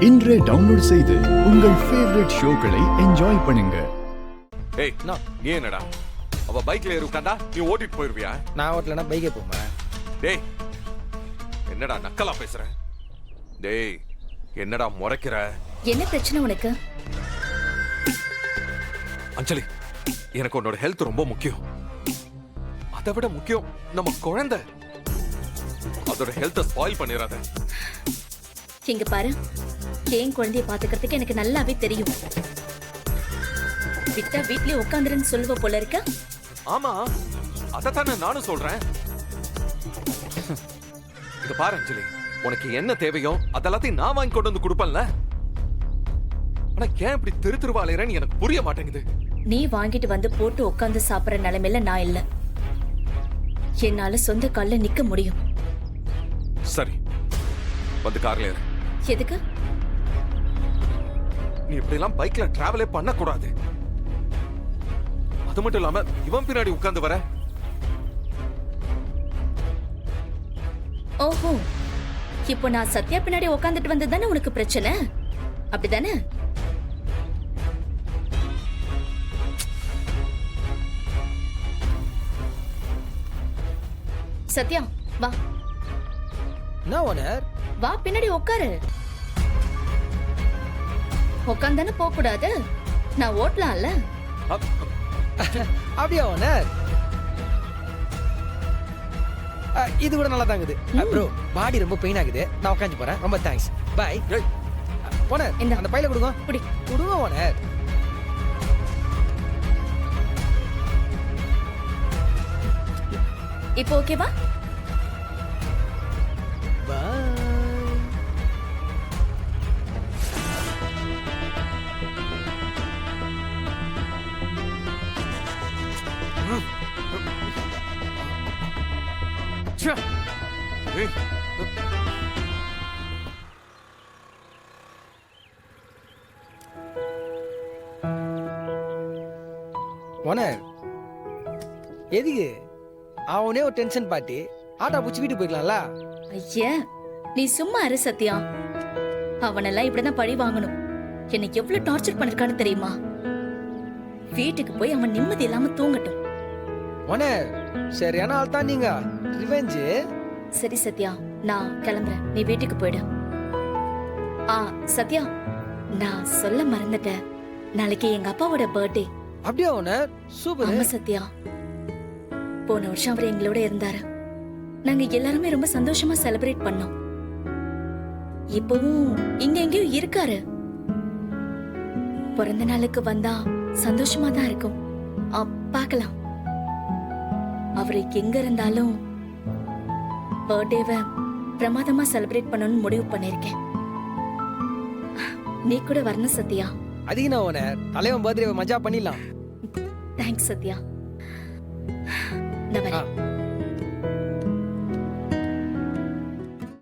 இன்றே டவுன்லோட் செய்து உங்கள் ஃபேவரட் ஷோக்களை என்ஜாய் பண்ணுங்க. ஏய் நீ என்னடா அவ பைக்ல ஏறி உட்கார்ந்தா நீ ஓட்டிட்டு போயிருவியா? நான் ஓட்டலனா பைக்கே போமா. டேய் என்னடா நக்கலா பேசுற? டேய் என்னடா முறைக்கிற? என்ன பிரச்சனை உனக்கு? அஞ்சலி, எனக்கு உன்னோட ஹெல்த் ரொம்ப முக்கியம். அதை விட முக்கியம் நம்ம குழந்தை. அதோட ஹெல்த்தை ஸ்பாயில் பண்ணிராத. இங்க பாரு, என் குழந்தைய பாத்துக்கிறதுக்கு எனக்கு நல்லாவே தெரியும். விட்டா வீட்லயே உட்காந்துருன்னு சொல்லுவ போல இருக்க. ஆமா, அதத்தானே நானும் சொல்றேன். இங்க பாரு அஞ்சலி, உனக்கு என்ன தேவையோ அதெல்லாத்தையும் நான் வாங்கி கொண்டு வந்து கொடுப்பேன்ல. ஆனா ஏன் இப்படி திருவாளையறன்னு எனக்கு புரிய மாட்டேங்குது. நீ வாங்கிட்டு வந்து போட்டு உட்காந்து சாப்பிடுற நிலைமையில நான் இல்ல. என்னால சொந்த கால்ல நிக்க முடியும். சரி, வந்து கார்ல ஏறு. எதுக்கு? நீ இப்படி எல்லாம் பைக்ல டிராவலே பண்ண கூடாது. அது மட்டும் இல்லாம இவன் பின்னாடி உட்கார்ந்து வர. ஓஹோ, இப்போ நான் சத்யா பின்னாடி உட்காந்துட்டு வந்தது தானே உனக்கு பிரச்சனை? அப்படிதானே? சத்யா வா. என்ன ஓனர்? வா, பின்னாடி உட்காரு. உட்காந்தானே போக கூடாது. நான் ஓட்டலாம்ல. அப்படியா ஓனர்? இது கூட நல்லா தாங்குது. ப்ரோ, பாடி ரொம்ப பெயின் ஆகுது. நான் உட்காந்து போறேன். ரொம்ப தேங்க்ஸ். பை. ஓனர், அந்த பையில கொடுங்க. குடி. கொடுங்க ஓனர். இப்போ ஓகேவா? பை. ஓனர், எதுக்கு அவனே ஒரு டென்ஷன் பாட்டி ஆட்டா பூச்சி வீட்டுக்கு போய்க்கலாம்ல? ஐயா, நீ சும்மா இரு சத்யா. அவனெல்லாம் இப்படிதான் பழி வாங்கணும். என்னை எவ்வளவு டார்ச்சர் பண்ணிருக்கான்னு தெரியுமா? வீட்டுக்கு போய் அவன் நிம்மதி இல்லாம தூங்கட்டும். ஓனர், சரியான ஆள் தான் நீங்க. ரிவெஞ்ச். சரி சத்யா, நான் கிளம்புறேன். நீ வீட்டுக்கு போயிடு. சத்யா, நான் சொல்ல மறந்துட்டேன். நாளைக்கு எங்க அப்பாவோட பர்த்டே. அப்படியா ஓனர்? சூப்பர். ஆமா சத்யா, போன வருஷம் அவர் எங்களோட இருந்தாரு. நாங்க எல்லாருமே ரொம்ப சந்தோஷமா செலிப்ரேட் பண்ணோம். இப்பவும் இங்க எங்கேயோ இருக்காரு. பிறந்த நாளுக்கு வந்தா சந்தோஷமா தான் இருக்கும். பார்க்கலாம். அவரு எங்க இருந்தாலும் பர்த்டேவை பிரமாதமா செலிப்ரேட் பண்ணணும்னு முடிவு பண்ணிருக்கேன். நீ கூட வரணும் சத்யா. அதிகனா ஓனர், தலைவன் பர்த்டேவை மஜா பண்ணிடலாம். தேங்க்ஸ் சத்யா. நான் வரேன்.